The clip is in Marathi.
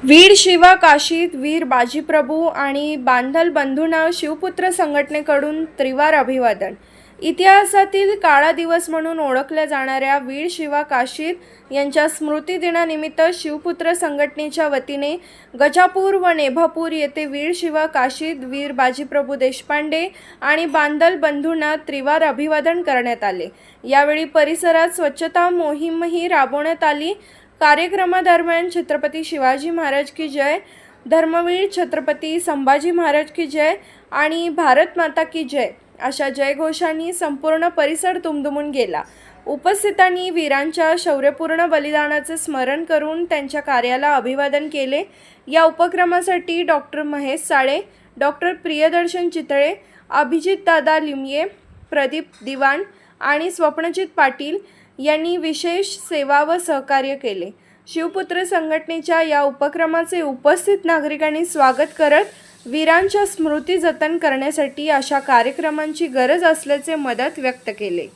वीर शिवा काशीद वीर बाजीप्रभू आणि बांधल बंधूंना शिवपुत्र संघटनेकडून त्रिवार अभिवादन। इतिहासातील काळा दिवस म्हणून ओळखल्या जाणाऱ्या वीर शिवा काशीद यांच्या स्मृती दिनानिमित्त शिवपुत्र संघटनेच्या वतीने गजापूर व नेभापूर येथे वीर शिवा काशीद वीर बाजीप्रभू देशपांडे आणि बांधल बंधूंना त्रिवार अभिवादन करण्यात आले। यावेळी परिसरात स्वच्छता मोहीमही राबवण्यात आली। कार्यक्रमादरम्यान छत्रपती शिवाजी महाराज की जय, धर्मवीर छत्रपती संभाजी महाराज की जय आणि भारत माता की जय अशा जयघोषांनी संपूर्ण परिसर दुमदुमून गेला। उपस्थितांनी वीरांच्या शौर्यपूर्ण बलिदानाचे स्मरण करून त्यांच्या कार्याला अभिवादन केले। या उपक्रमासाठी डॉक्टर महेश साळे, डॉक्टर प्रियदर्शन चितळे, अभिजित दादा लिमये, प्रदीप दिवाण आणि स्वप्नजित पाटील यांनी विशेष सेवा व सहकार्य केले। शिवपुत्र संघटनेच्या या उपक्रमाचे उपस्थित नागरिकांनी स्वागत करत वीरांच्या स्मृती जतन करण्यासाठी अशा कार्यक्रमांची गरज असल्याचे मत व्यक्त केले।